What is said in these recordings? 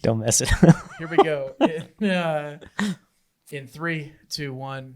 Don't mess it. Here we go. In 3, 2, 1.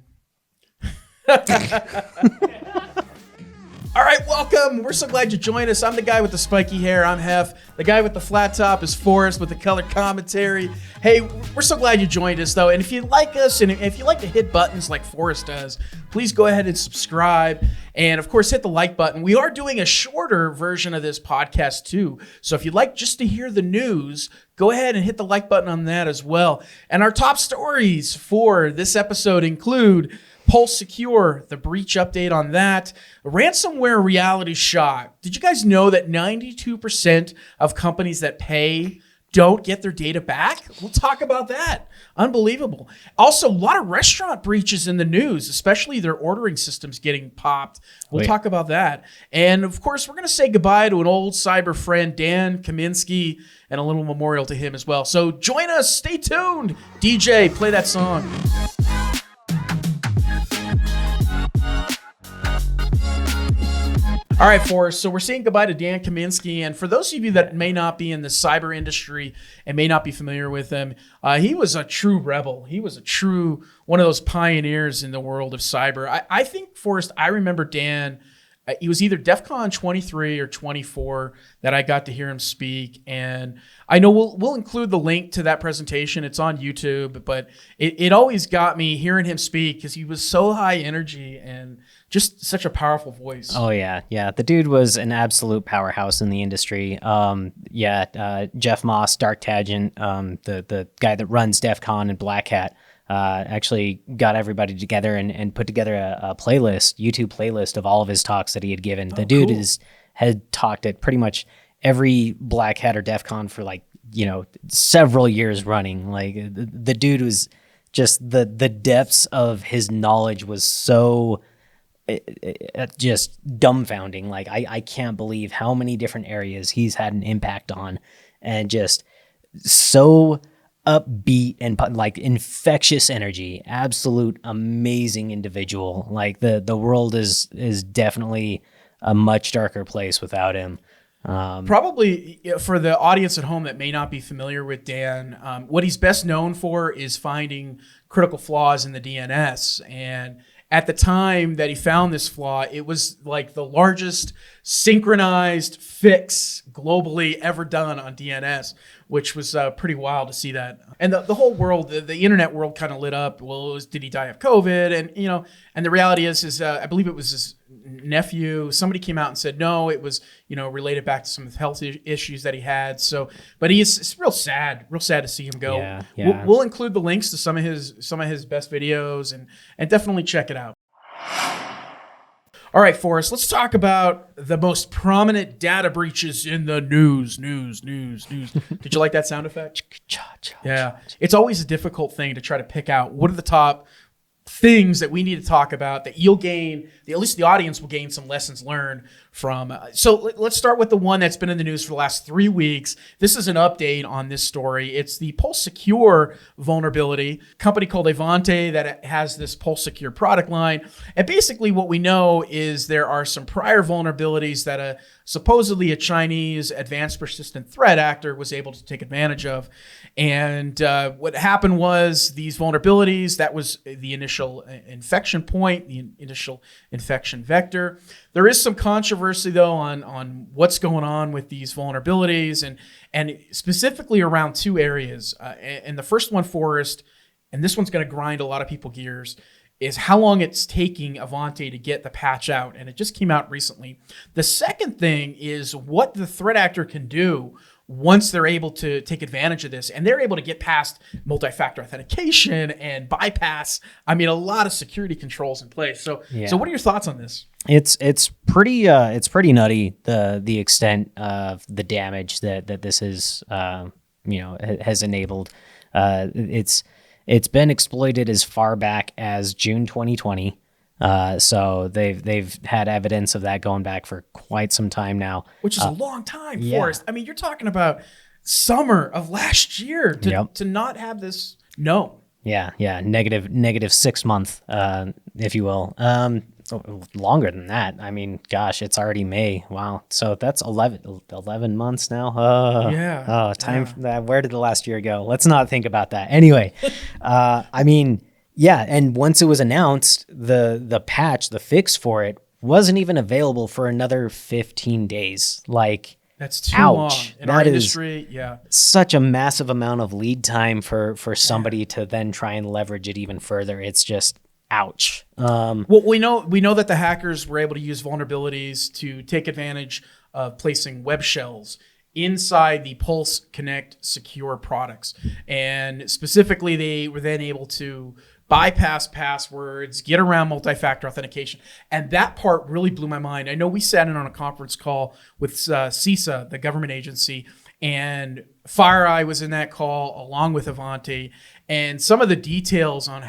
All right, welcome. We're so glad you joined us. I'm the guy with the spiky hair. I'm Heff. The guy with the flat top is Forrest with the color commentary. Hey, we're so glad you joined us, though. And if you like us and if you like to hit buttons like Forrest does, please go ahead and subscribe. And, of course, hit the like button. We are doing a shorter version of this podcast, too. So if you'd like just to hear the news, go ahead and hit the like button on that as well. And our top stories for this episode include Pulse Secure, the breach update on that. Ransomware reality shock. Did you guys know that 92% of companies that pay don't get their data back? We'll talk about that. Unbelievable. Also, a lot of restaurant breaches in the news, especially their ordering systems getting popped. We'll talk about that. And of course, we're going to say goodbye to an old cyber friend, Dan Kaminsky, and a little memorial to him as well. So join us. Stay tuned. DJ, play that song. All right, Forrest, so we're saying goodbye to Dan Kaminsky. And for those of you that may not be in the cyber industry and may not be familiar with him, he was a true rebel. He was a true one of those pioneers in the world of cyber. I think, Forrest, I remember Dan, he was either DEF CON 23 or 24 that I got to hear him speak. And I know we'll include the link to that presentation. It's on YouTube, but it always got me hearing him speak because he was so high energy and just such a powerful voice. Oh, yeah. Yeah. The dude was an absolute powerhouse in the industry. Jeff Moss, Dark Tangent, the guy that runs DEF CON and Black Hat, actually got everybody together and put together a playlist, YouTube playlist of all of his talks that he had given. The dude had talked at pretty much every Black Hat or DEF CON for several years running. Like the dude was just the depths of his knowledge was so just dumbfounding. Like I can't believe how many different areas he's had an impact on, and just so upbeat and like infectious energy, absolute amazing individual. Like the world is definitely a much darker place without him. Probably for the audience at home that may not be familiar with Dan, what he's best known for is finding critical flaws in the DNS. And at the time that he found this flaw, it was like the largest synchronized fix globally ever done on DNS, which was pretty wild to see that. And the whole world, the internet world kind of lit up. Well, did he die of COVID? And the reality is I believe it was his nephew. Somebody came out and said, no, it was, related back to some health issues that he had. So, but it's real sad to see him go. Yeah. We'll include the links to some of his best videos and definitely check it out. All right, Forrest, let's talk about the most prominent data breaches in the news. Did you like that sound effect? Yeah. It's always a difficult thing to try to pick out what are the top things that we need to talk about that you'll gain, at least the audience will gain some lessons learned from. So let's start with the one that's been in the news for the last 3 weeks. This is an update on this story. It's the Pulse Secure vulnerability. A company called Ivanti that has this Pulse Secure product line. And basically what we know is there are some prior vulnerabilities that supposedly a Chinese advanced persistent threat actor was able to take advantage of. And what happened was these vulnerabilities, that was the initial infection point, the initial infection vector. There is some controversy, though, on what's going on with these vulnerabilities and specifically around two areas. And the first one, Forrest, and this one's going to grind a lot of people's gears, is how long it's taking Ivanti to get the patch out. And it just came out recently. The second thing is what the threat actor can do once they're able to take advantage of this, and they're able to get past multi-factor authentication and bypass, a lot of security controls in place. So what are your thoughts on this? It's pretty nutty, the extent of the damage that this is has enabled. It's been exploited as far back as June 2020. So they've had evidence of that going back for quite some time now, which is a long time, Forrest. You're talking about summer of last year to not have this known. Yeah, negative 6 month, if you will. longer than that. I mean, gosh, it's already May. Wow. So that's 11 months now. Time. Where did the last year go? Let's not think about that. Anyway, I mean, yeah. And once it was announced, the patch, the fix for it wasn't even available for another 15 days. Like, that's too ouch. long in our industry. Yeah, such a massive amount of lead time for somebody to then try and leverage it even further. It's just ouch. Well, we know that the hackers were able to use vulnerabilities to take advantage of placing web shells inside the Pulse Connect secure products, and specifically, they were then able to bypass passwords, get around multi-factor authentication. And that part really blew my mind. I know we sat in on a conference call with CISA, the government agency, and FireEye was in that call along with Ivanti. And some of the details on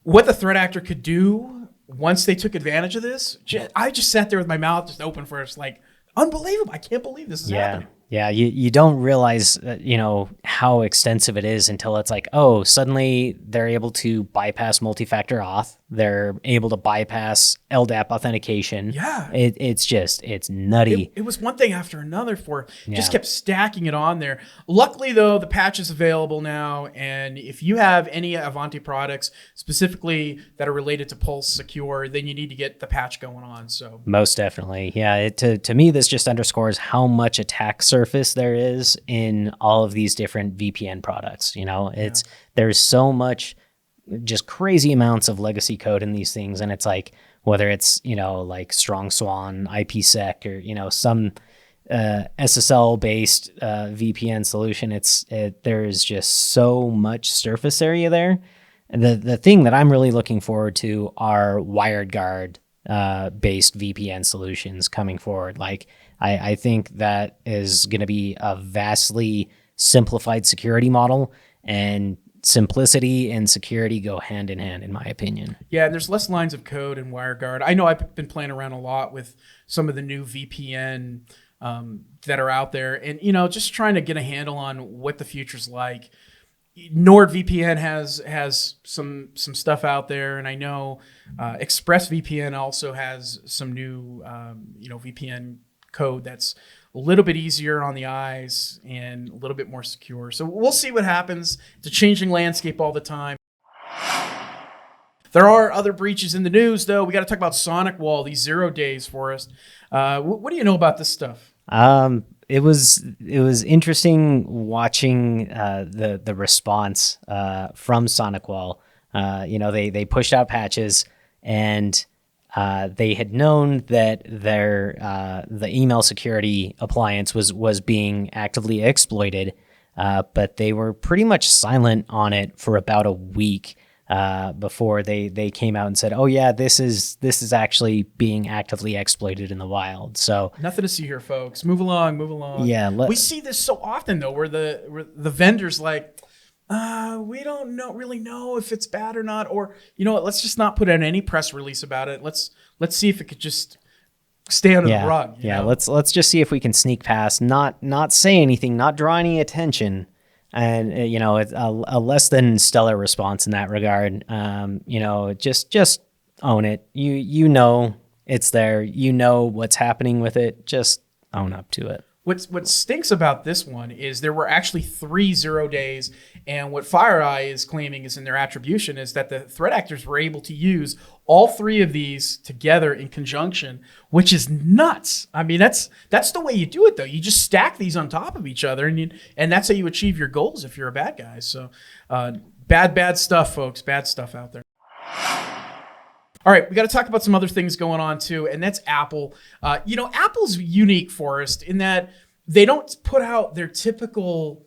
what the threat actor could do once they took advantage of this, I just sat there with my mouth just open for us, like, unbelievable. I can't believe this is happening. Yeah, you don't realize, how extensive it is until it's like, oh, suddenly they're able to bypass multi-factor auth. They're able to bypass LDAP authentication. Yeah. It's nutty. It was one thing after another just kept stacking it on there. Luckily, though, the patch is available now. And if you have any Ivanti products specifically that are related to Pulse Secure, then you need to get the patch going on. So most definitely. Yeah. To me, this just underscores how much attack surface there is in all of these different VPN products. There's so much, just crazy amounts of legacy code in these things. And it's like, whether it's, like Strong Swan, IPsec, or, some SSL based VPN solution, there is just so much surface area there. And the thing that I'm really looking forward to are WiredGuard based VPN solutions coming forward. Like, I think that is going to be a vastly simplified security model, and simplicity and security go hand in hand, in my opinion. Yeah, and there's less lines of code in WiredGuard. I know I've been playing around a lot with some of the new VPN that are out there, and just trying to get a handle on what the future's like. NordVPN has some stuff out there, and I know ExpressVPN also has some new VPN code that's a little bit easier on the eyes and a little bit more secure. So we'll see what happens. It's a changing landscape all the time. There are other breaches in the news, though. We got to talk about SonicWall, these 0 days, Forrest. What do you know about this stuff? It was interesting watching the response from SonicWall. They pushed out patches, and they had known that the email security appliance was being actively exploited, but they were pretty much silent on it for about a week before they came out and said, "Oh yeah, this is actually being actively exploited in the wild." So nothing to see here, folks. Move along. Yeah, we see this so often though, where the vendors like, we don't really know if it's bad or not, or let's just not put out any press release about it. Let's see if it could just stay under the rug. You know? Let's just see if we can sneak past, not say anything, not draw any attention. And it's a less than stellar response in that regard. Just own it. It's there. What's happening with it. Just own up to it. What stinks about this one is there were actually 3 0 days, and what FireEye is claiming is in their attribution is that the threat actors were able to use all 3 of these together in conjunction, which is nuts. I mean, that's the way you do it, though. You just stack these on top of each other, and that's how you achieve your goals if you're a bad guy. So bad stuff, folks. Bad stuff out there. All right, we got to talk about some other things going on too, and that's Apple. Apple's unique, Forrest, in that they don't put out their typical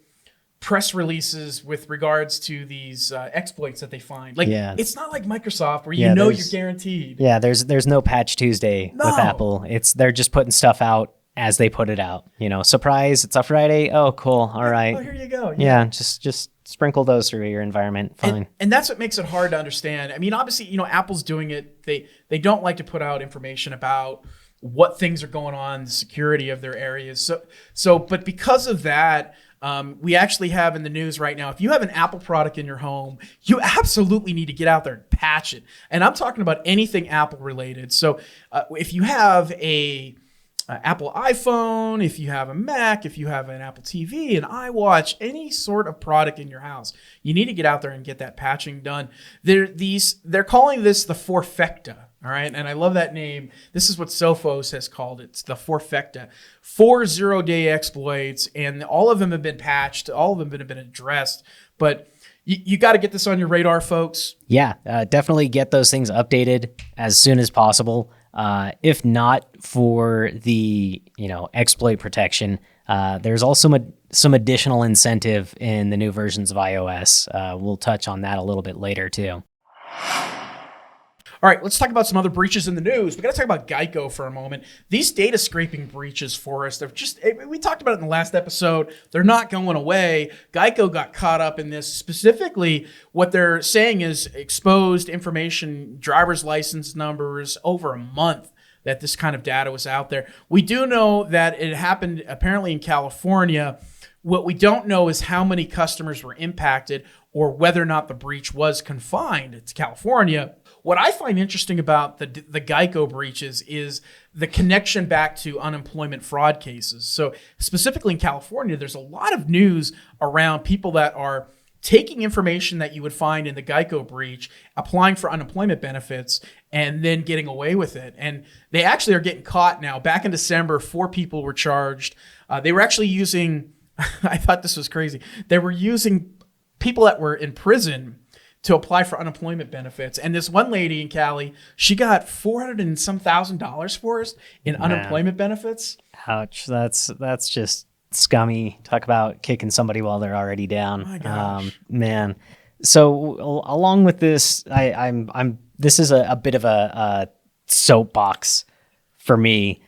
press releases with regards to these exploits that they find. It's not like Microsoft where you're guaranteed. Yeah, there's no Patch Tuesday with Apple. They're just putting stuff out as they put it out. Surprise, it's a Friday. Oh, cool. All right. Oh, here you go. Yeah, just sprinkle those through your environment. Fine. And that's what makes it hard to understand. I mean, obviously, Apple's doing it. They don't like to put out information about what things are going on, the security of their areas. But because of that, We actually have in the news right now, if you have an Apple product in your home, you absolutely need to get out there and patch it. And I'm talking about anything Apple related. So if you have a Apple iPhone, if you have a Mac, if you have an Apple TV, an iWatch, any sort of product in your house, you need to get out there and get that patching done. They're calling this the FOURFECTA. All right, and I love that name. This is what Sophos has called it. It's the FOURFECTA. 4 zero-day exploits, and all of them have been patched. All of them have been addressed. But you got to get this on your radar, folks. Yeah, definitely get those things updated as soon as possible. If not for the exploit protection, there's also some additional incentive in the new versions of iOS. We'll touch on that a little bit later too. All right, let's talk about some other breaches in the news. We got to talk about Geico for a moment. These data scraping breaches, Forrest, we talked about it in the last episode. They're not going away. Geico got caught up in this. Specifically, what they're saying is exposed information, driver's license numbers, over a month that this kind of data was out there. We do know that it happened apparently in California. What we don't know is how many customers were impacted or whether or not the breach was confined to California. What I find interesting about the Geico breaches is the connection back to unemployment fraud cases. So specifically in California, there's a lot of news around people that are taking information that you would find in the Geico breach, applying for unemployment benefits, and then getting away with it. And they actually are getting caught now. Back in December, 4 people were charged. They were actually using, I thought this was crazy, they were using people that were in prison to apply for unemployment benefits. And this one lady in Cali, she got $400 and some $1,000 for us in unemployment benefits. Ouch. That's just scummy. Talk about kicking somebody while they're already down. My gosh. Man. So along with this, this is a bit of a soapbox for me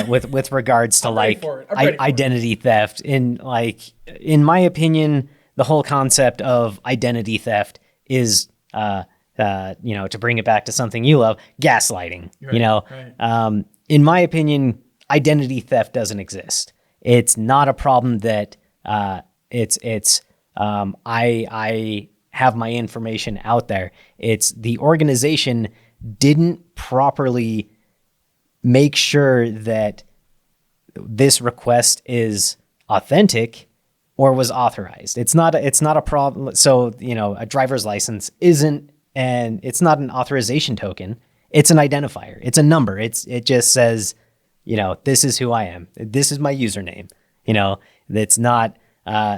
with regards to identity theft. In my opinion, the whole concept of identity theft is, to bring it back to something you love, gaslighting. Right. In my opinion, identity theft doesn't exist. It's not a problem that I have my information out there. It's the organization didn't properly make sure that this request is authentic or was authorized. It's not a problem. So, a driver's license isn't, and it's not an authorization token. It's an identifier. It's a number. It just says, this is who I am. This is my username. It's not,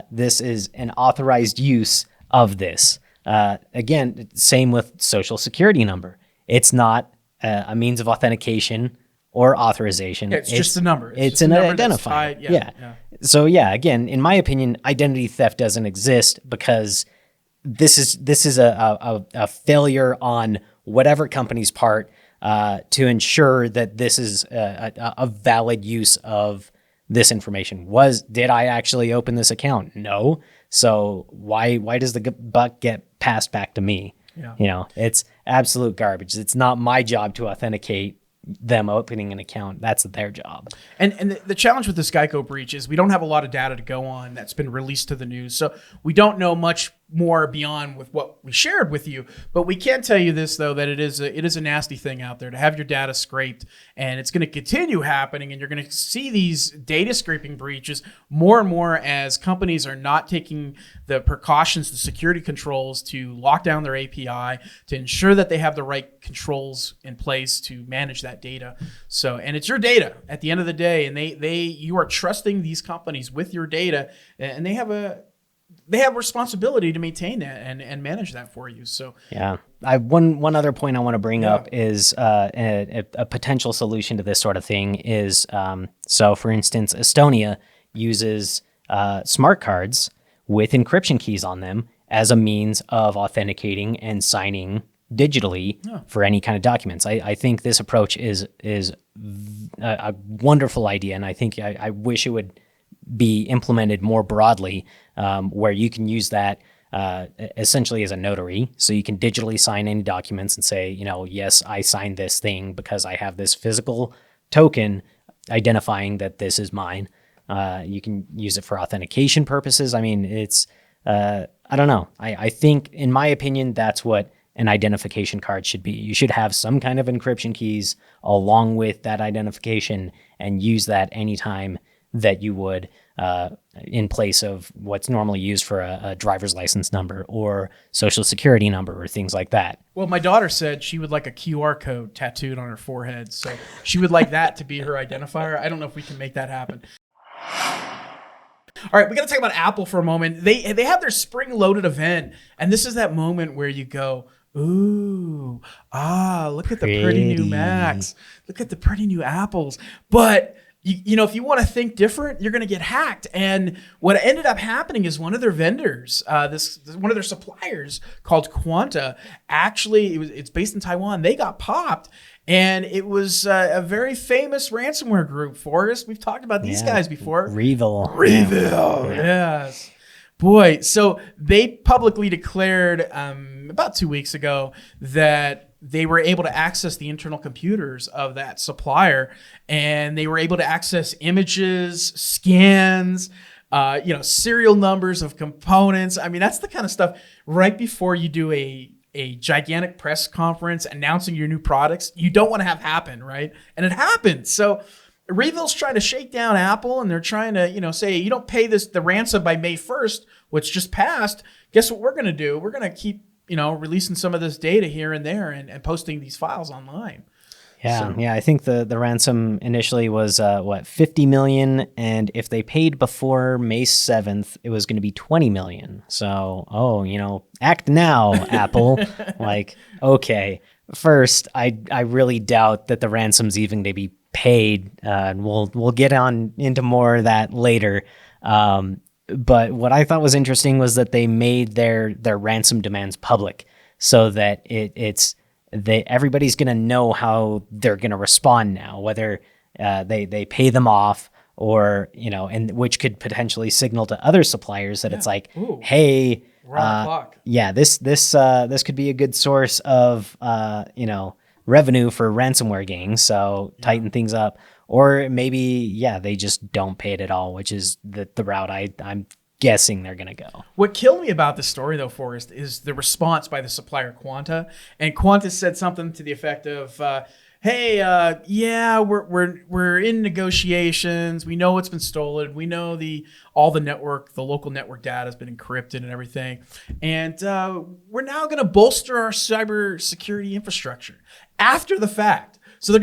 this is an authorized use of this. Again, same with social security number. It's not a means of authentication or authorization. Yeah, it's just a number. It's an identifier. Yeah. So again, in my opinion, identity theft doesn't exist because this is a failure on whatever company's part to ensure that this is a valid use of this information. Did I actually open this account? No. So why does the buck get passed back to me? Yeah. It's absolute garbage. It's not my job to authenticate them opening an account. That's their job. And the challenge with this Geico breach is we don't have a lot of data to go on that's been released to the news. So we don't know much more beyond with what we shared with you. But we can tell you this, though, that it is a nasty thing out there to have your data scraped, and it's going to continue happening. And you're going to see these data scraping breaches more and more as companies are not taking the precautions, the security controls to lock down their API, to ensure that they have the right controls in place to manage that data. So, and it's your data at the end of the day, and you are trusting these companies with your data, and they have responsibility to maintain that and manage that for you. So yeah, one other point I want to bring up is a potential solution to this sort of thing is so for instance, Estonia uses smart cards with encryption keys on them as a means of authenticating and signing digitally for any kind of documents. I think this approach is a wonderful idea, and I think I wish it would be implemented more broadly, where you can use that essentially as a notary. So you can digitally sign any documents and say, yes, I signed this thing because I have this physical token identifying that this is mine. You can use it for authentication purposes. I mean, it's, I don't know. I think, in my opinion, that's what an identification card should be. You should have some kind of encryption keys along with that identification and use that anytime that you would, in place of what's normally used for a driver's license number or social security number or things like that. Well, my daughter said she would like a QR code tattooed on her forehead. So she would like that to be her identifier. I don't know if we can make that happen. All right, we got to talk about Apple for a moment. They have their spring-loaded event, and this is that moment where you go, ooh, look at the pretty new Macs. Look at the pretty new Apples. But you know, if you want to think different, you're going to get hacked. And what ended up happening is one of their vendors, one of their suppliers called Quanta, actually, it's based in Taiwan. They got popped. And it was a very famous ransomware group, Forrest. We've talked about these guys before. Revil, yes. Boy, so they publicly declared about 2 weeks ago that they were able to access the internal computers of that supplier, and they were able to access images, scans, serial numbers of components. I mean, that's the kind of stuff right before you do a gigantic press conference announcing your new products, you don't want to have happen, right? And it happened. So Revil's trying to shake down Apple, and they're trying to, say, you don't pay the ransom by May 1st, which just passed. Guess what we're going to do? We're going to keep, releasing some of this data here and there and posting these files online. Yeah, I think the ransom initially was 50 million, and if they paid before May 7th, it was going to be 20 million. So, act now, Apple. Like, okay. First, I really doubt that the ransom's even going to be paid, and we'll get on into more of that later. But what I thought was interesting was that they made their ransom demands public, so that everybody's going to know how they're going to respond now, whether they pay them off or, and which could potentially signal to other suppliers that it's like, ooh, hey, we're on the clock. Yeah, this could be a good source of, revenue for ransomware gangs. So tighten things up. Or maybe, they just don't pay it at all, which is the route I'm guessing they're going to go. What killed me about this story, though, Forrest, is the response by the supplier Quanta. And Quanta said something to the effect of, hey, we're in negotiations. We know it's been stolen. We know the local network data has been encrypted and everything. And we're now going to bolster our cybersecurity infrastructure after the fact. So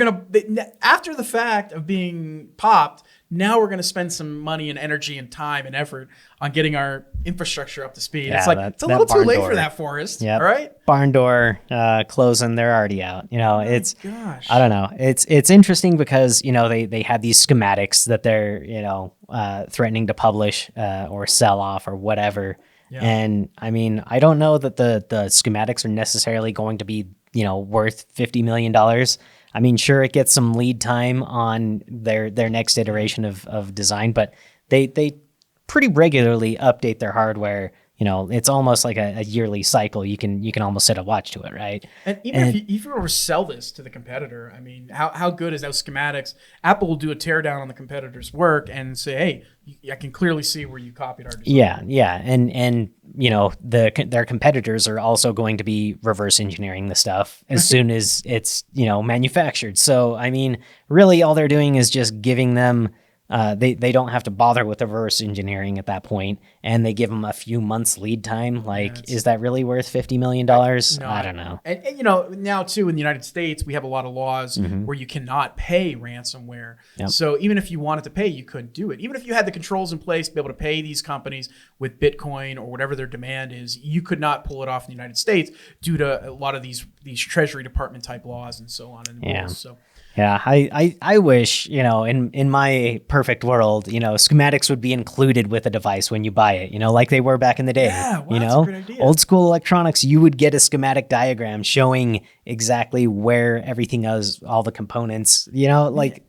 after the fact of being popped, now we're going to spend some money and energy and time and effort on getting our infrastructure up to speed. Yeah, it's a little too late for that, Forrest. Yep. All right. Barn door closing, they're already out. Gosh. I don't know. It's interesting because, they have these schematics that they're, threatening to publish or sell off or whatever. Yeah. And I mean, I don't know that the schematics are necessarily going to be, worth $50 million. I mean, sure, it gets some lead time on their next iteration of design, but they pretty regularly update their hardware. It's almost like a yearly cycle. You can almost set a watch to it, right? And if you were to sell this to the competitor, I mean, how good is those schematics? Apple will do a teardown on the competitor's work and say, hey, I can clearly see where you copied our design. Yeah, and their competitors are also going to be reverse engineering the stuff as soon as it's manufactured. So I mean, really, all they're doing is just giving them. They don't have to bother with reverse engineering at that point, and they give them a few months lead time. Like, is that really worth $50 million? No, I don't know. And now too in the United States, we have a lot of laws where you cannot pay ransomware. Yep. So even if you wanted to pay, you couldn't do it. Even if you had the controls in place to be able to pay these companies with Bitcoin or whatever their demand is, you could not pull it off in the United States due to a lot of these Treasury Department type laws and so on and rules. So. Yeah, I wish, in my perfect world, schematics would be included with a device when you buy it, like they were back in the day. Yeah, wow, that's a great idea. Old school electronics, you would get a schematic diagram showing exactly where everything is, all the components, like.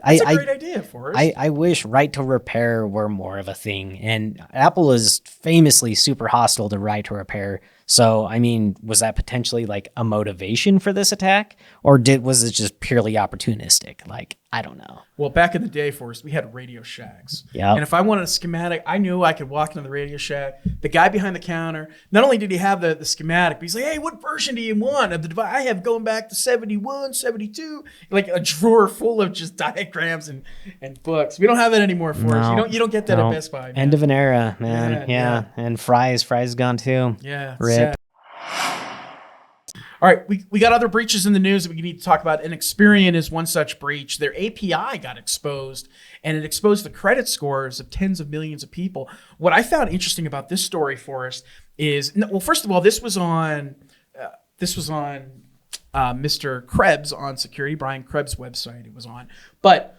That's a great idea for us. I wish right to repair were more of a thing. And Apple is famously super hostile to right to repair. So, I mean, was that potentially like a motivation for this attack, or was it just purely opportunistic? Like, I don't know. Well, back in the day, Forrest, we had Radio Shacks. Yep. And if I wanted a schematic, I knew I could walk into the Radio Shack. The guy behind the counter, not only did he have the schematic, but he's like, hey, what version do you want of the device? I have going back to 71, 72, like a drawer full of just diagrams and books. We don't have that anymore, Forrest. No, You don't get that at Best Buy. Man. End of an era, man. Yeah. And Fry's gone too. Yeah. Rip. Sad. All right, we got other breaches in the news that we need to talk about, and Experian is one such breach. Their API got exposed, and it exposed the credit scores of tens of millions of people. What I found interesting about this story, Forrest, is, well, first of all, this was on Mr. Krebs on security, Brian Krebs' website it was on. But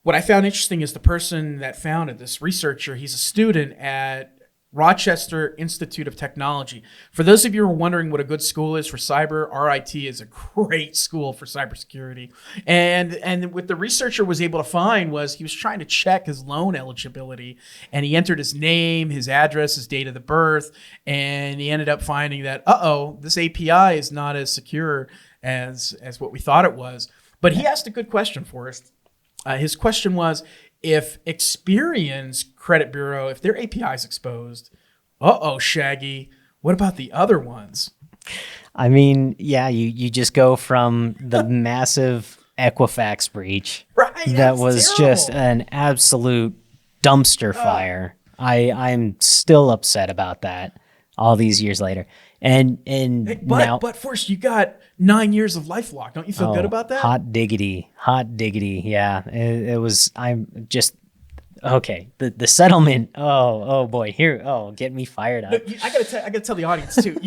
what I found interesting is the person that founded this researcher, he's a student at Rochester Institute of Technology. For those of you who are wondering what a good school is for cyber, RIT is a great school for cybersecurity. And what the researcher was able to find was he was trying to check his loan eligibility, and he entered his name, his address, his date of birth, and he ended up finding that, this API is not as secure as what we thought it was. But he asked a good question for us. His question was, if Experian's credit bureau, if their API is exposed, Shaggy, what about the other ones? I mean, yeah, you just go from the massive Equifax breach that was terrible. Just an absolute dumpster fire. I'm still upset about that all these years later. But first, you got 9 years of LifeLock. Don't you feel good about that? Hot diggity. Yeah, it was. I'm just okay. The settlement. Oh boy. Get me fired up. I gotta tell the audience too.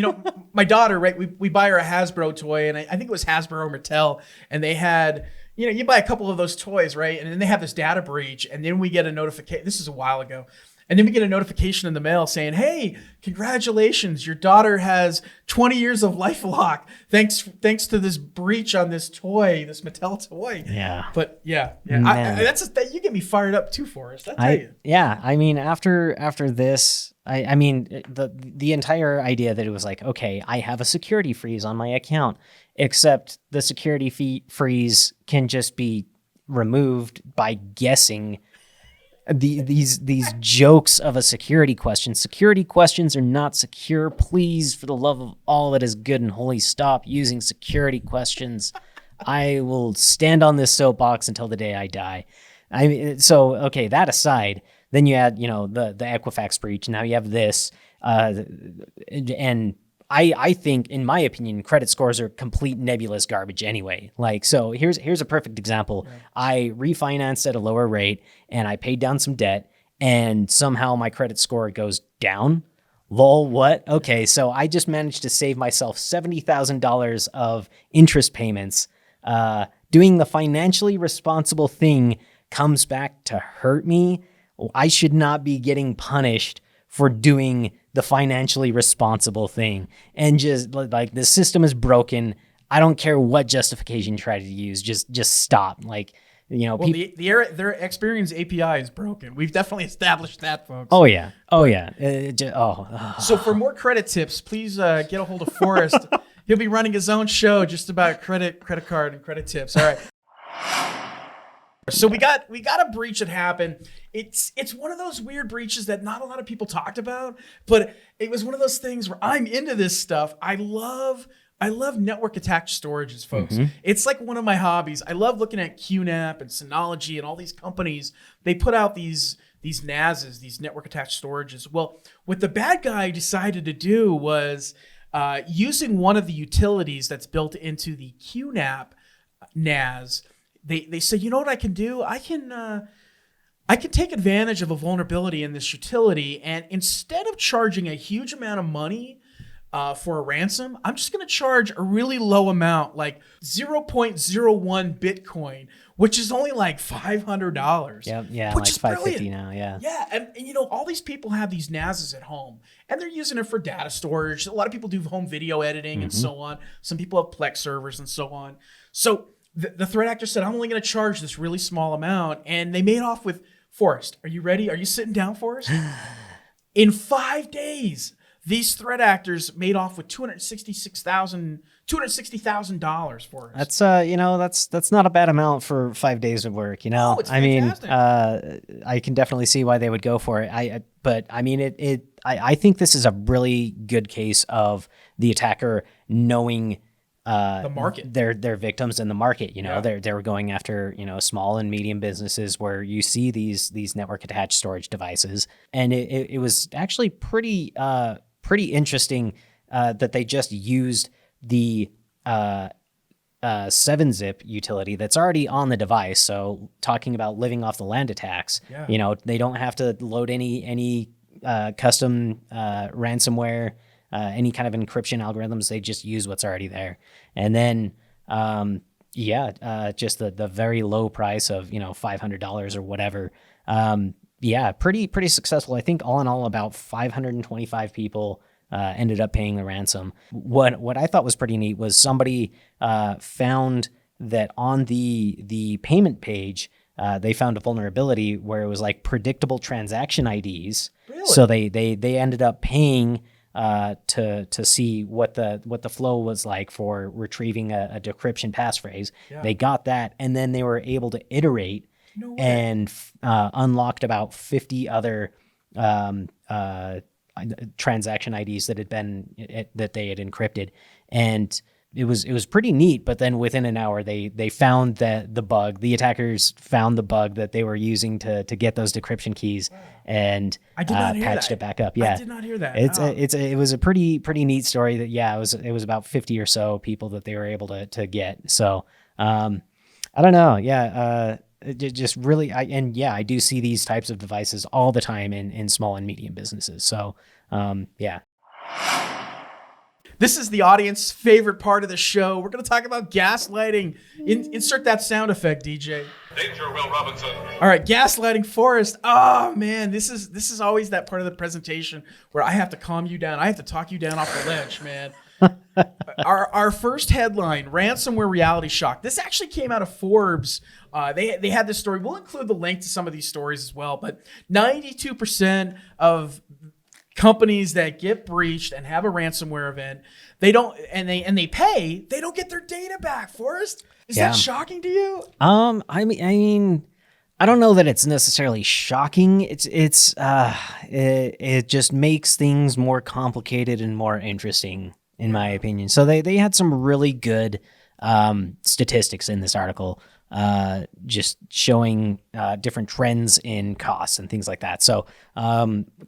My daughter, right? We buy her a Hasbro toy, and I think it was Hasbro or Mattel, and they had. You buy a couple of those toys, right? And then they have this data breach, and then we get a notification. This is a while ago. And then we get a notification in the mail saying, hey, congratulations, your daughter has 20 years of LifeLock thanks to this breach on this toy, this Mattel toy. Yeah. But yeah. You get me fired up too, Forrest. I tell you. Yeah. I mean, after this, I mean, the entire idea that it was like, okay, I have a security freeze on my account, except the security freeze can just be removed by guessing these jokes of a security question. Security questions are not secure. Please, for the love of all that is good and holy, stop using security questions. I will stand on this soapbox until the day I die. I mean, so okay, that aside, then you add, the Equifax breach. Now you have this, and I think, in my opinion, credit scores are complete nebulous garbage anyway. Like, so here's a perfect example. Yeah. I refinanced at a lower rate and I paid down some debt, and somehow my credit score goes down. Lol, what? Okay, so I just managed to save myself $70,000 of interest payments. Doing the financially responsible thing comes back to hurt me. I should not be getting punished for doing the financially responsible thing. And just like, the system is broken. I don't care what justification you try to use. Just stop. Like, their Experian's API is broken. We've definitely established that, folks. Oh yeah. So for more credit tips, please get a hold of Forrest. He'll be running his own show just about credit card and credit tips. All right. So we got a breach that happened. It's one of those weird breaches that not a lot of people talked about, but it was one of those things where I'm into this stuff. I love network attached storages, folks. Mm-hmm. It's like one of my hobbies. I love looking at QNAP and Synology and all these companies. They put out these NASs, these network attached storages. Well, what the bad guy decided to do was using one of the utilities that's built into the QNAP NAS. They say, you know what I can do? I can take advantage of a vulnerability in this utility, and instead of charging a huge amount of money for a ransom, I'm just going to charge a really low amount, like 0.01 Bitcoin, which is only like $500. Yeah, which like is $550 now. Yeah, and all these people have these NASs at home, and they're using it for data storage. A lot of people do home video editing and so on. Some people have Plex servers and so on. So the threat actor said, I'm only going to charge this really small amount. And they made off with, Forrest, are you ready? Are you sitting down, Forrest? In 5 days, these threat actors made off with $260,000 for us. That's that's not a bad amount for 5 days of work. No, it's fantastic. I can definitely see why they would go for it. I think this is a really good case of the attacker knowing the market, their victims in the market. They were going after small and medium businesses where you see these network attached storage devices, and it was actually pretty interesting that they just used the 7-zip utility that's already on the device. So talking about living off the land attacks, they don't have to load any custom ransomware, any kind of encryption algorithms. They just use what's already there. And then, just the very low price of, $500 or whatever. Pretty successful. I think all in all, about 525 people ended up paying the ransom. What I thought was pretty neat was somebody found that on the payment page, they found a vulnerability where it was like predictable transaction IDs. Really? So they ended up paying to see what the flow was like for retrieving a decryption passphrase. Yeah. They got that, and then they were able to iterate and unlocked about 50 other transaction IDs that they had encrypted, and it was pretty neat. But then within an hour, they found the bug. The attackers found the bug that they were using to get those decryption keys, and patched it back up. Yeah, I did not hear that. It was a pretty neat story. That it was about 50 or so people that they were able to get. So I don't know. Just really, I do see these types of devices all the time in small and medium businesses. So, This is the audience's favorite part of the show. We're going to talk about gaslighting. Insert that sound effect, DJ. Danger, Will Robinson. All right, gaslighting, Forrest. Oh man, this is always that part of the presentation where I have to calm you down. I have to talk you down off the ledge, man. Our first headline: ransomware reality shock. This actually came out of Forbes. They had this story. We'll include the link to some of these stories as well. But 92% of companies that get breached and have a ransomware event, they don't get their data back. Forrest, is that shocking to you? I mean, I don't know that it's necessarily shocking. It just makes things more complicated and more interesting, in my opinion. So they had some really good statistics in this article, just showing different trends in costs and things like that. So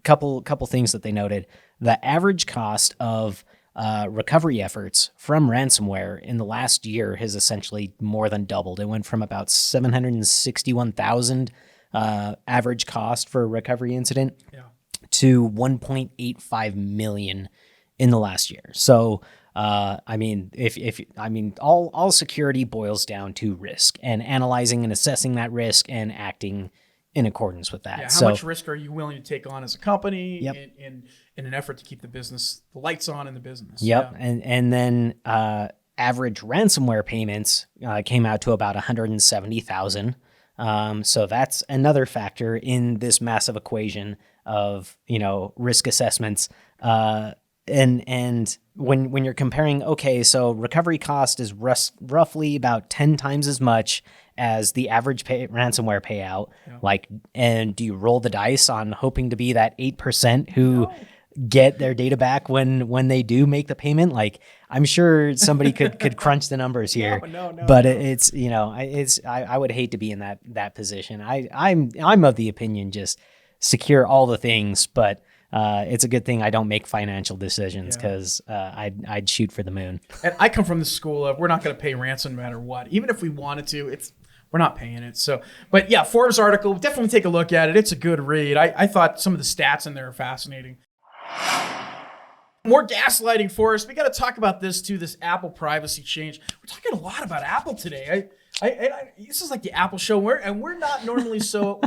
couple things that they noted: the average cost of recovery efforts from ransomware in the last year has essentially more than doubled. It went from about $761,000 average cost for a recovery incident to $1.85 million in the last year. So all security boils down to risk and analyzing and assessing that risk and acting in accordance with that. Yeah, how much risk are you willing to take on as a company in an effort to keep the lights on in the business? Yep. Yeah. And then average ransomware payments came out to about $170,000. So that's another factor in this massive equation of, risk assessments. And when you're comparing, so recovery cost is roughly about 10 times as much as the average ransomware payout. Yeah. And do you roll the dice on hoping to be that 8% who get their data back when they do make the payment? I'm sure somebody could crunch the numbers here, but it's, I would hate to be in that position. I'm of the opinion, just secure all the things, but it's a good thing I don't make financial decisions, because I'd shoot for the moon. And I come from the school of, we're not going to pay ransom no matter what. Even if we wanted to, we're not paying it. So, but yeah, Forbes article, definitely take a look at it. It's a good read. I thought some of the stats in there are fascinating. More gaslighting, Forrest. We got to talk about this too, this Apple privacy change. We're talking a lot about Apple today. This is like the Apple show, we're not normally so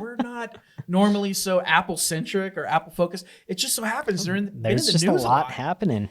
Apple centric or Apple focused. It just so happens there's just news a lot happening.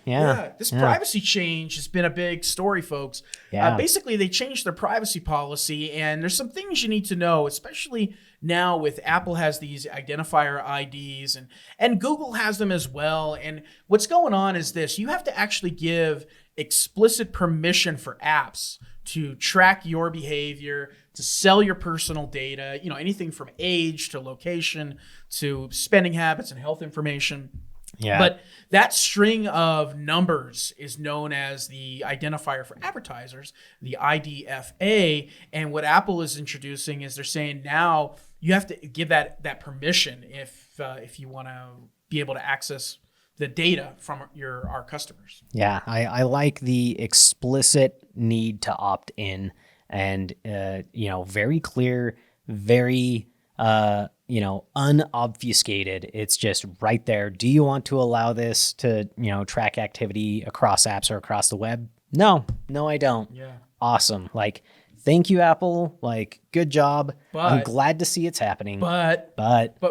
This privacy change has been a big story, folks. Basically, they changed their privacy policy, and there's some things you need to know, especially now with Apple has these identifier IDs and Google has them as well. And what's going on is this: you have to actually give explicit permission for apps to track your behavior, to sell your personal data, anything from age to location to spending habits and health information. Yeah. But that string of numbers is known as the identifier for advertisers, the IDFA. And what Apple is introducing is they're saying now you have to give that permission if you want to be able to access the data from our customers. Yeah, I like the explicit need to opt in, and very clear, very unobfuscated. It's just right there. Do you want to allow this to track activity across apps or across the web? No, I don't. Yeah. Awesome. Like, thank you, Apple. Like, good job. I'm glad to see it's happening. But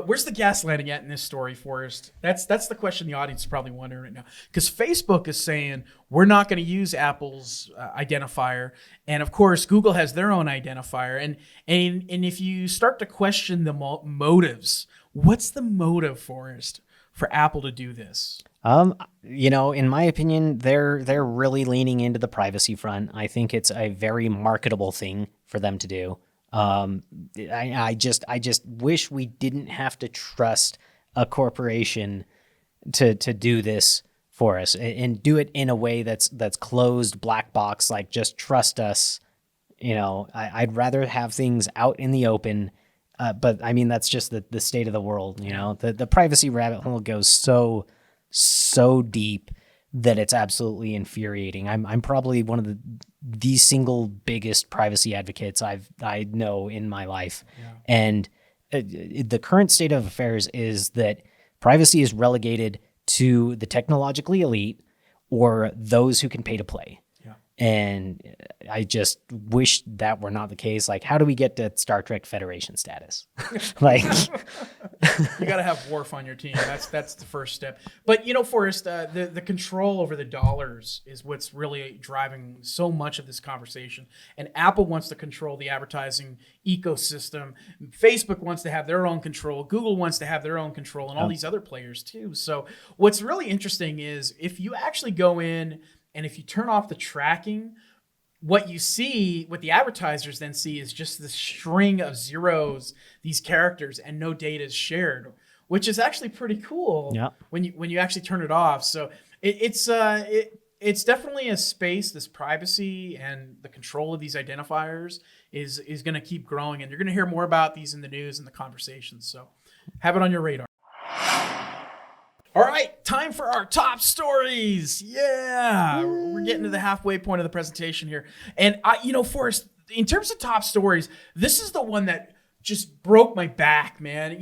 where's the gaslighting at in this story, Forrest? That's the question the audience is probably wondering right now. Because Facebook is saying we're not going to use Apple's identifier, and of course Google has their own identifier. And if you start to question the motives, what's the motive, Forrest, for Apple to do this? In my opinion, they're really leaning into the privacy front. I think it's a very marketable thing for them to do. I just wish we didn't have to trust a corporation to do this for us and do it in a way that's closed, black box, like just trust us. I'd rather have things out in the open. But I mean, that's just the state of the world. The privacy rabbit hole goes so deep that it's absolutely infuriating. I'm probably one of the single biggest privacy advocates I know in my life. Yeah. And the current state of affairs is that privacy is relegated to the technologically elite or those who can pay to play. And I just wish that were not the case. Like, how do we get to Star Trek Federation status? Like, you got to have Worf on your team. That's the first step. But Forrest, the control over the dollars is what's really driving so much of this conversation. And Apple wants to control the advertising ecosystem. Facebook wants to have their own control. Google wants to have their own control, and all these other players too. So what's really interesting is if you actually go in and if you turn off the tracking, what the advertisers then see is just this string of zeros, these characters, and no data is shared, which is actually pretty cool. Yeah. When you actually turn it off. So it's definitely a space. This privacy and the control of these identifiers is going to keep growing, and you're going to hear more about these in the news and the conversations. So have it on your radar. All right, time for our top stories. Yeah, we're getting to the halfway point of the presentation here. And Forrest, in terms of top stories, this is the one that just broke my back, man.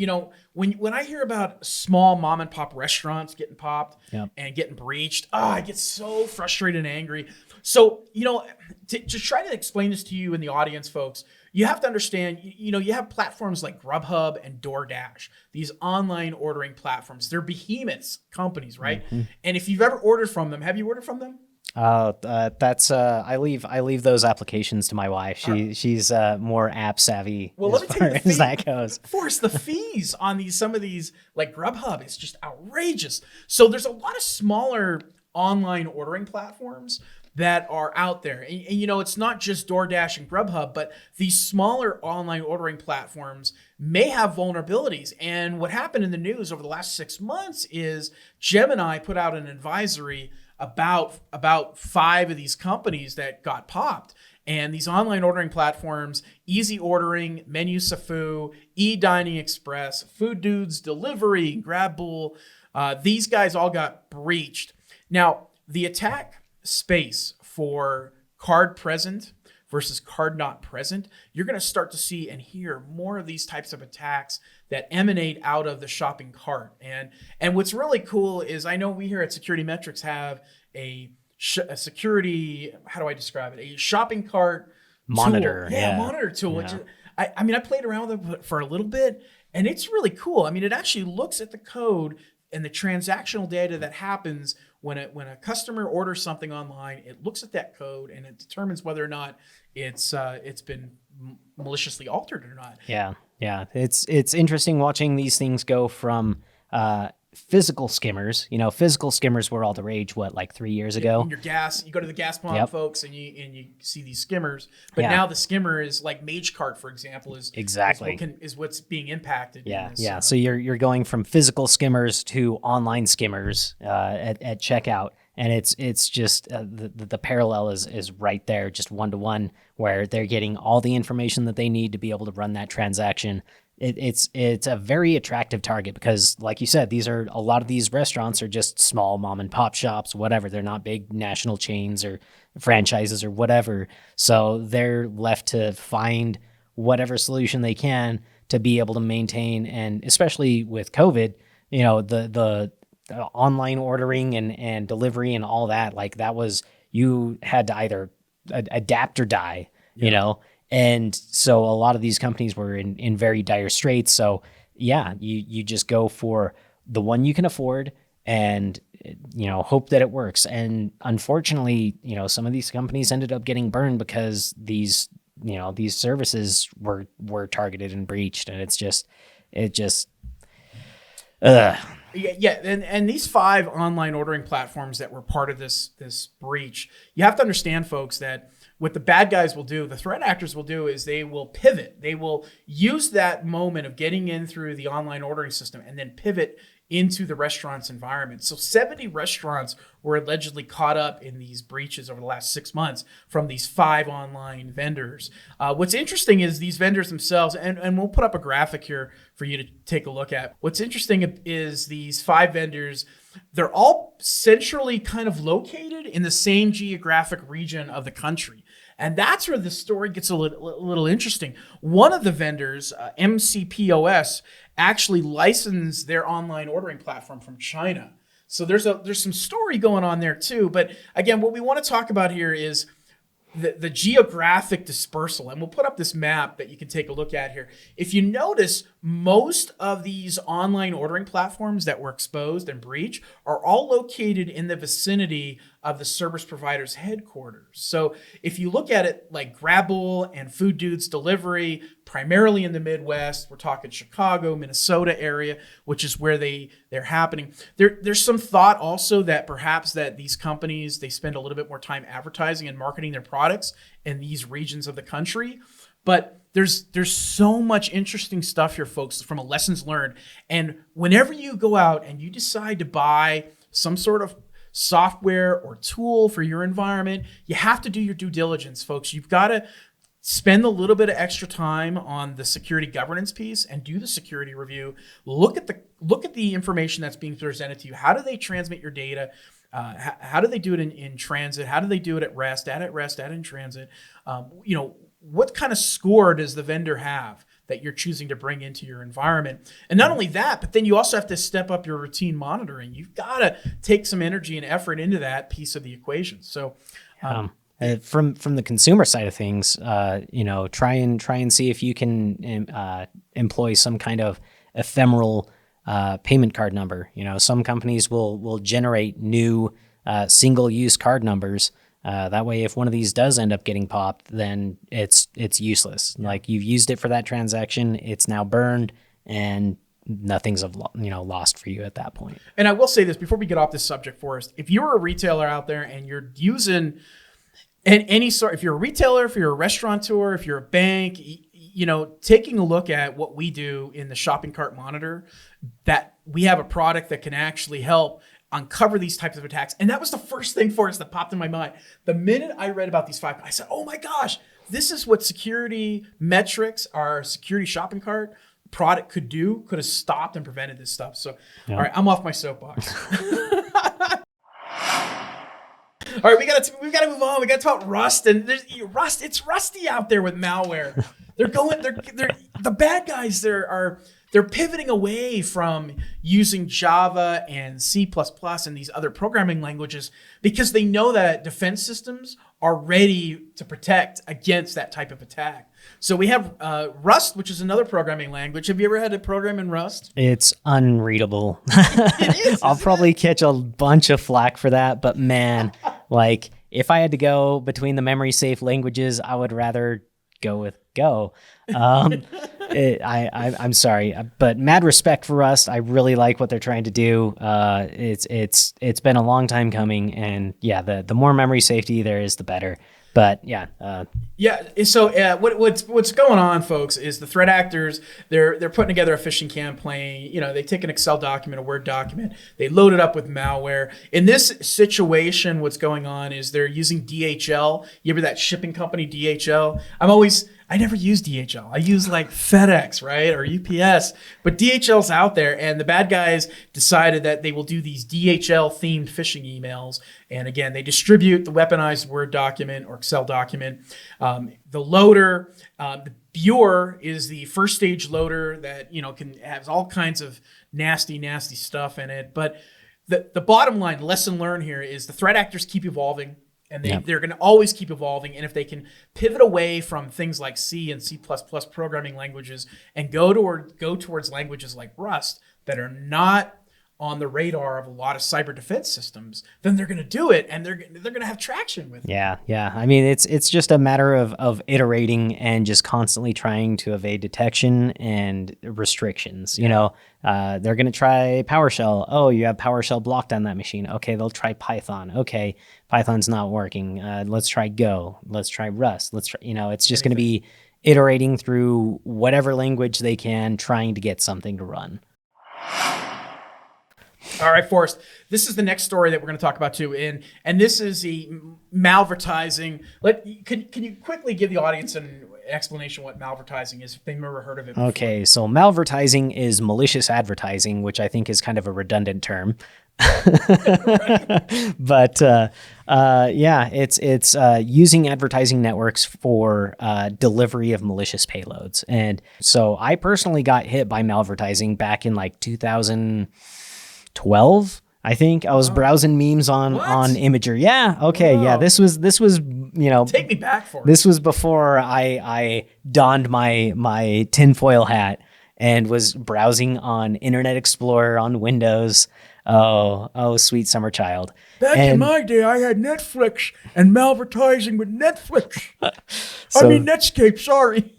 When I hear about small mom and pop restaurants getting popped and getting breached, I get so frustrated and angry. So, to try to explain this to you and the audience, folks, you have to understand, you have platforms like Grubhub and DoorDash, these online ordering platforms. They're behemoths companies, right? Mm-hmm. And if you've ever ordered from them, have you ordered from them? I leave those applications to my wife. She's more app savvy. Well, let me tell you as that goes. Forrest, the fees on some of these like Grubhub is just outrageous. So there's a lot of smaller online ordering platforms that are out there. And it's not just DoorDash and Grubhub, but these smaller online ordering platforms may have vulnerabilities. And what happened in the news over the last 6 months is Gemini put out an advisory about 5 of these companies that got popped. And these online ordering platforms, Easy Ordering, Menu Safu, eDining Express, Food Dudes, Delivery, Grabbull, these guys all got breached. Now, the attack space for card present versus card not present, you're going to start to see and hear more of these types of attacks that emanate out of the shopping cart. And what's really cool is I know we here at SecurityMetrics have a security, how do I describe it? A shopping cart monitor. Tool. Yeah, monitor tool. Yeah. Which I played around with it for a little bit, and it's really cool. I mean, it actually looks at the code and the transactional data that happens when a customer orders something online. It looks at that code and it determines whether or not it's been maliciously altered or not. Yeah. Yeah. It's interesting watching these things go from physical skimmers. Physical skimmers were all the rage, like 3 years ago? In your gas, you go to the gas pump, Yep. folks, and you see these skimmers. But Yeah. now the skimmer is like MageCart, for example, Exactly. is what's being impacted. Yeah, in this, yeah. So you're going from physical skimmers to online skimmers at checkout, and it's just the parallel is right there, just 1-to-1, where they're getting all the information that they need to be able to run that transaction. It's a very attractive target because, like you said, a lot of these restaurants are just small mom and pop shops, whatever. They're not big national chains or franchises or whatever. So they're left to find whatever solution they can to be able to maintain, and especially with COVID, the online ordering and delivery and all that, like that was, you had to either adapt or die, and so a lot of these companies were in very dire straits. So yeah, you just go for the one you can afford and hope that it works. And unfortunately, some of these companies ended up getting burned because these services were targeted and breached, and it just Yeah, and these 5 online ordering platforms that were part of this breach, you have to understand, folks, that what the bad guys will do, the threat actors will do, is they will pivot. They will use that moment of getting in through the online ordering system and then pivot into the restaurant's environment. So 70 restaurants were allegedly caught up in these breaches over the last 6 months from these 5 online vendors. What's interesting is these vendors themselves, and we'll put up a graphic here for you to take a look at. What's interesting is these 5 vendors, they're all centrally kind of located in the same geographic region of the country. And that's where the story gets a little interesting. One of the vendors, MCPOS, actually licensed their online ordering platform from China. So there's some story going on there too. But again, what we want to talk about here is the geographic dispersal. And we'll put up this map that you can take a look at here. If you notice, most of these online ordering platforms that were exposed and breached are all located in the vicinity of the service provider's headquarters. So if you look at it like Grabble and Food Dudes Delivery, primarily in the Midwest, we're talking Chicago, Minnesota area, which is where they're happening. There's some thought also that perhaps that these companies, they spend a little bit more time advertising and marketing their products in these regions of the country. But there's so much interesting stuff here, folks, from a lessons learned. And whenever you go out and you decide to buy some sort of software or tool for your environment, you have to do your due diligence, folks. You've got to spend a little bit of extra time on the security governance piece and do the security review. Look at the information that's being presented to you. How do they transmit your data? How do they do it in transit? How do they do it at rest, data in transit? What kind of score does the vendor have that you're choosing to bring into your environment? And not only that, but then you also have to step up your routine monitoring. You've got to take some energy and effort into that piece of the equation. So, from the consumer side of things, try and see if you can employ some kind of ephemeral payment card number. Some companies will generate new single-use card numbers. That way, if one of these does end up getting popped, then it's useless. Yeah. Like, you've used it for that transaction, it's now burned, and nothing's lost for you at that point. And I will say this before we get off this subject, Forrest. If you're a retailer out there and you're using any sort, if you're a retailer, if you're a restaurateur, if you're a bank, taking a look at what we do in the shopping cart monitor, that we have a product that can actually help uncover these types of attacks. And that was the first thing, Forrest, that popped in my mind. The minute I read about these 5, I said, oh my gosh, this is what SecurityMetrics, our security shopping cart product, could have stopped and prevented this stuff. So, yeah. All right, I'm off my soapbox. All right, we gotta move on. We gotta talk Rust, and it's rusty out there with malware. The bad guys they're pivoting away from using Java and C++ and these other programming languages because they know that defense systems are ready to protect against that type of attack. So we have Rust, which is another programming language. Have you ever had to program in Rust? It's unreadable. It is. I'll probably catch a bunch of flack for that, but man, like if I had to go between the memory safe languages, I would rather go with go. I'm sorry, but mad respect for Rust. I really like what they're trying to do. It's been a long time coming, and yeah, the more memory safety there is, the better. But yeah, So what's going on, folks, is the threat actors they're putting together a phishing campaign. They take an Excel document, a Word document, they load it up with malware. In this situation, what's going on is they're using DHL. You remember that shipping company DHL? I never use DHL. I use like FedEx, right, or UPS. But DHL's out there, and the bad guys decided that they will do these DHL-themed phishing emails. And again, they distribute the weaponized Word document or Excel document. The loader, the Buer is the first stage loader that can have all kinds of nasty stuff in it. But the bottom line lesson learned here is the threat actors keep evolving. And they're going to always keep evolving. And if they can pivot away from things like C and C++ programming languages and go towards languages like Rust that are not on the radar of a lot of cyber defense systems, then they're going to do it, and they're going to have traction with it. Yeah. I mean, it's just a matter of iterating and just constantly trying to evade detection and restrictions. They're going to try PowerShell. Oh, you have PowerShell blocked on that machine. Okay, they'll try Python. Okay, Python's not working. Let's try Go. Let's try Rust. Let's try. It's just going to be iterating through whatever language they can, trying to get something to run. All right, Forrest, this is the next story that we're going to talk about too. And this is the Malvertising. Can you quickly give the audience an explanation what Malvertising is if they've never heard of it before? Okay, so Malvertising is malicious advertising, which I think is kind of a redundant term. But it's using advertising networks for delivery of malicious payloads. And so I personally got hit by Malvertising back in like 2012. I think I was browsing memes on Imager. Yeah. Okay. Whoa. Yeah. This was take me back for it. This was before I donned my tinfoil hat and was browsing on Internet Explorer on Windows. Oh, sweet summer child. In my day, I had Netflix and Malvertising with Netflix. Netscape, sorry.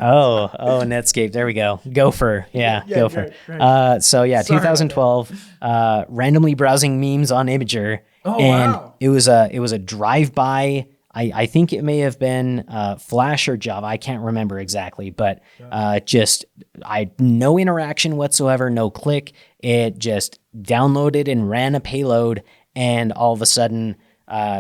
oh, Netscape. There we go. Gopher. Yeah, Gopher. Right. 2012, randomly browsing memes on Imager. And wow. It was a drive-by. I think it may have been Flash or Java. I can't remember exactly, but no interaction whatsoever, no click. It just downloaded and ran a payload, and all of a sudden,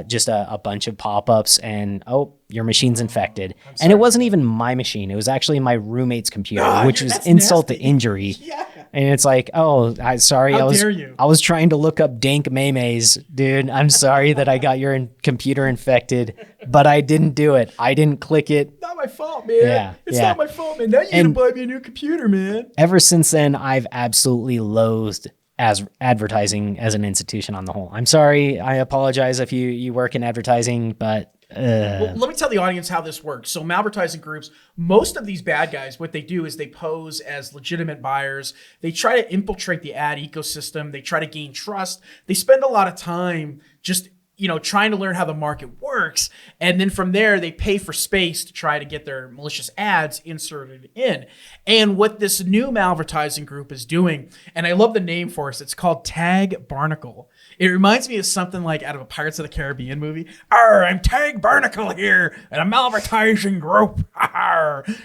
just a bunch of pop-ups, and your machine's infected. And it wasn't even my machine. It was actually my roommate's computer, which was insult to injury. Yeah. And it's like, sorry. How dare you? I was trying to look up dank memes, dude. I'm sorry that I got your computer infected, but I didn't do it. I didn't click it. Not my fault, man. It's not my fault, man. Now you gotta buy me a new computer, man. Ever since then, I've absolutely loathed as advertising as an institution on the whole. I'm sorry. I apologize if you work in advertising, but well, let me tell the audience how this works. So Malvertising groups, most of these bad guys, what they do is they pose as legitimate buyers. They try to infiltrate the ad ecosystem. They try to gain trust. They spend a lot of time just trying to learn how the market works. And then from there, they pay for space to try to get their malicious ads inserted in. And what this new Malvertising group is doing, and I love the name for us, it's called Tag Barnakle. It reminds me of something like out of a Pirates of the Caribbean movie. I'm Tag Barnakle here, and a Malvertising group.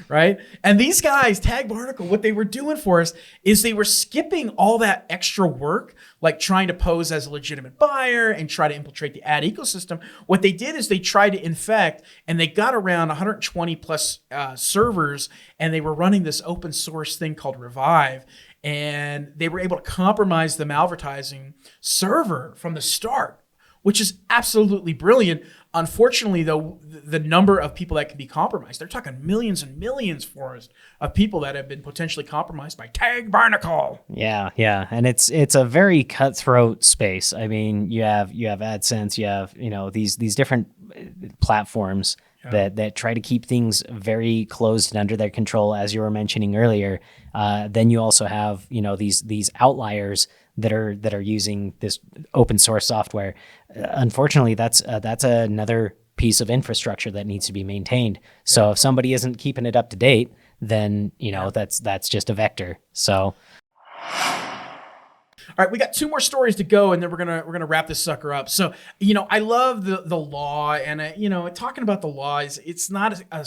Right? And these guys, Tag Barnakle, what they were doing for us is they were skipping all that extra work, like trying to pose as a legitimate buyer and try to infiltrate the ad ecosystem. What they did is they tried to infect, and they got around 120 plus servers, and they were running this open source thing called Revive. And they were able to compromise the Malvertising server from the start, which is absolutely brilliant. Unfortunately, though, the number of people that can be compromised, they're talking millions and millions, Forrest, of people that have been potentially compromised by Tag Barnakle. Yeah. And it's a very cutthroat space. I mean, you have AdSense, you have, these different platforms that try to keep things very closed and under their control, as you were mentioning earlier. Then you also have, these outliers that are using this open source software. Unfortunately, that's another piece of infrastructure that needs to be maintained. So if somebody isn't keeping it up to date, then that's just a vector. So. All right, we got 2 more stories to go, and then we're gonna wrap this sucker up. So, I love the law, and talking about the law it's not a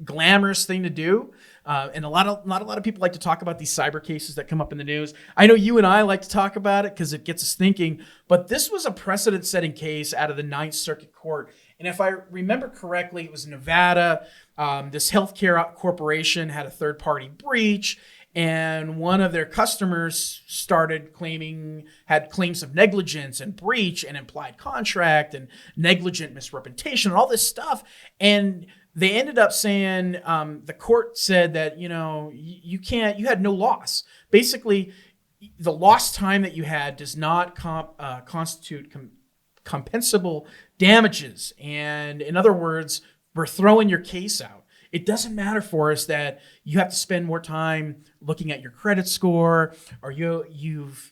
glamorous thing to do, and not a lot of people like to talk about these cyber cases that come up in the news. I know you and I like to talk about it because it gets us thinking. But this was a precedent-setting case out of the Ninth Circuit Court, and if I remember correctly, it was in Nevada. This healthcare corporation had a third-party breach. And one of their customers had claims of negligence and breach and implied contract and negligent misrepresentation and all this stuff. And they ended up saying, the court said that, you had no loss. Basically, the lost time that you had does not constitute compensable damages. And in other words, we're throwing your case out. It doesn't matter for us that you have to spend more time looking at your credit score, or you've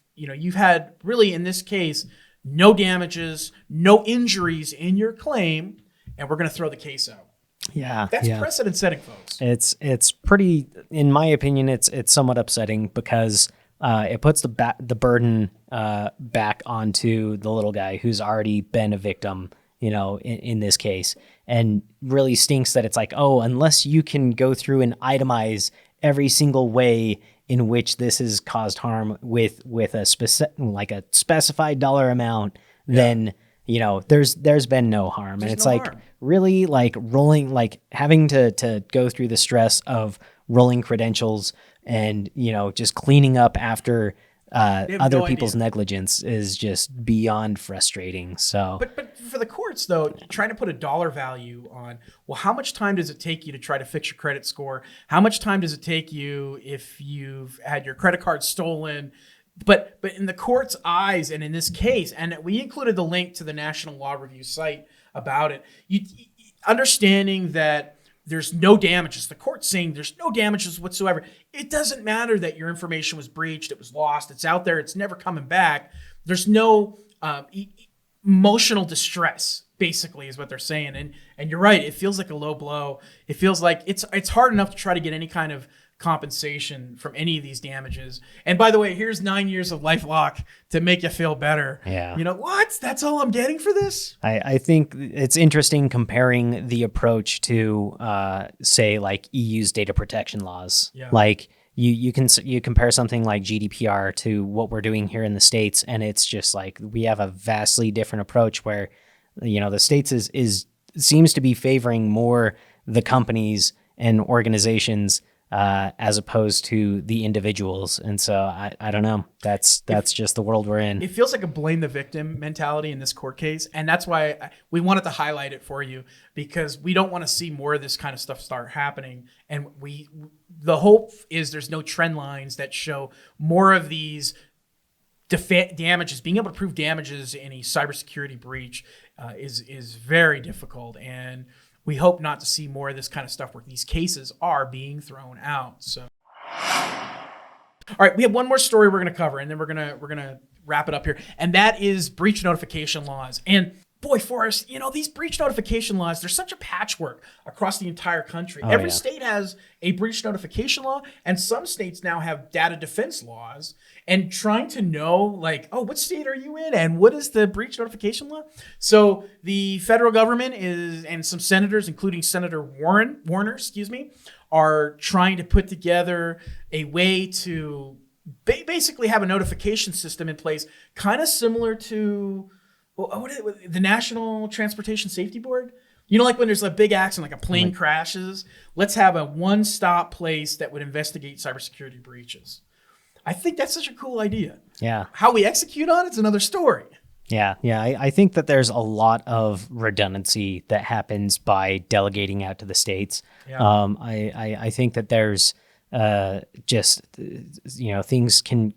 had, really in this case, no damages, no injuries in your claim, and we're going to throw the case out. Yeah, that's precedent setting, folks. It's pretty, in my opinion, it's somewhat upsetting because it puts the burden back onto the little guy who's already been a victim, in this case. And really stinks that it's like, oh, unless you can go through and itemize every single way in which this has caused harm with a specified dollar amount, then there's been no harm. And it's like harm. Really like rolling, like having to go through the stress of rolling credentials and just cleaning up after other people's negligence is just beyond frustrating. So, but for the courts though, trying to put a dollar value on, well, how much time does it take you to try to fix your credit score? How much time does it take you if you've had your credit card stolen? But in the court's eyes, and in this case, and we included the link to the National Law Review site about it, understanding that there's no damages. The court's saying there's no damages whatsoever. It doesn't matter that your information was breached, it was lost, it's out there, it's never coming back. There's no emotional distress, basically, is what they're saying. And you're right, it feels like a low blow. It feels like it's hard enough to try to get any kind of compensation from any of these damages. And by the way, here's 9 years of LifeLock to make you feel better. Yeah. What? That's all I'm getting for this? I think it's interesting comparing the approach to, say, like EU's data protection laws. Yeah. Like you compare something like GDPR to what we're doing here in the States, and it's just like we have a vastly different approach where, the States seems to be favoring more the companies and organizations as opposed to the individuals. And so I don't know. That's just the world we're in. It feels like a blame the victim mentality in this court case. And that's why we wanted to highlight it for you, because we don't want to see more of this kind of stuff start happening. And the hope is there's no trend lines that show more of these damages. Being able to prove damages in a cybersecurity breach is very difficult. And we hope not to see more of this kind of stuff where these cases are being thrown out. So, all right, we have one more story we're going to cover, and then we're gonna wrap it up here, and that is breach notification laws. And boy, Forrest, these breach notification laws, there's such a patchwork across the entire country. Every state has a breach notification law, and some states now have data defense laws. And trying to know, what state are you in, and what is the breach notification law? So the federal government and some senators, including Senator Warner, are trying to put together a way to basically have a notification system in place, kind of similar to the National Transportation Safety Board. Like when there's a big accident, like a plane crashes, let's have a one-stop place that would investigate cybersecurity breaches. I think that's such a cool idea. Yeah. How we execute on it's another story. Yeah. I think that there's a lot of redundancy that happens by delegating out to the states. Yeah. I think that there's things can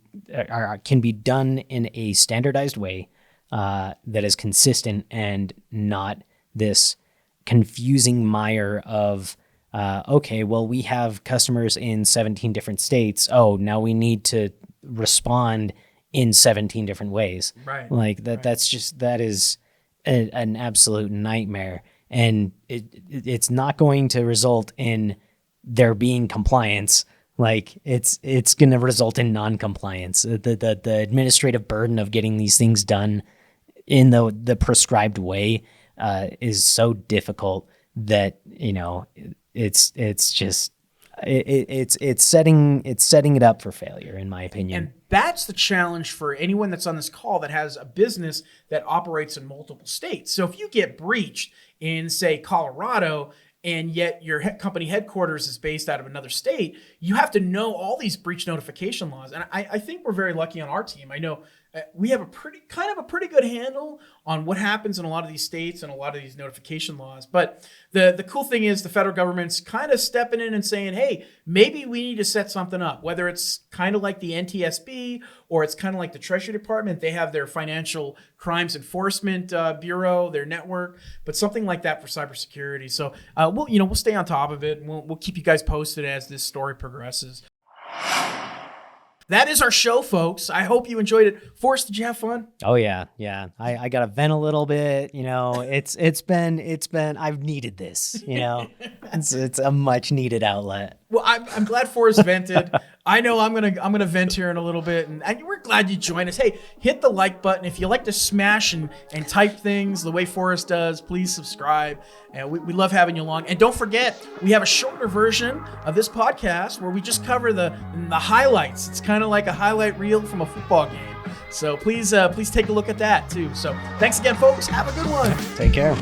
be done in a standardized way that is consistent and not this confusing mire of we have customers in 17 different states. Oh, now we need to respond in 17 different ways. Right. That is an absolute nightmare. and it's not going to result in there being compliance. Like it's going to result in non-compliance. The administrative burden of getting these things done in the prescribed way is so difficult that, you know, it's setting it up for failure, in my opinion. And that's the challenge for anyone that's on this call that has a business that operates in multiple states. So if you get breached in, say, Colorado, and yet your company headquarters is based out of another state, you have to know all these breach notification laws. And I think we're very lucky on our team. I know we have a pretty good handle on what happens in a lot of these states and a lot of these notification laws. But the cool thing is the federal government's kind of stepping in and saying, hey, maybe we need to set something up, whether it's kind of like the NTSB or it's kind of like the Treasury Department. They have their Financial Crimes Enforcement Bureau, their network, but something like that for cybersecurity. So we'll stay on top of it, and we'll keep you guys posted as this story progresses. That is our show, folks. I hope you enjoyed it. Forrest, did you have fun? Oh yeah. I got to vent a little bit. You know, it's been I've needed this. You know, it's a much needed outlet. Well, I'm glad Forrest vented. I know I'm gonna vent here in a little bit, and we're glad you joined us. Hey, hit the like button if you like to smash and type things the way Forrest does. Please subscribe, and we love having you along. And don't forget, we have a shorter version of this podcast where we just cover the highlights. It's kind of like a highlight reel from a football game. So please take a look at that too. So thanks again, folks. Have a good one. Take care.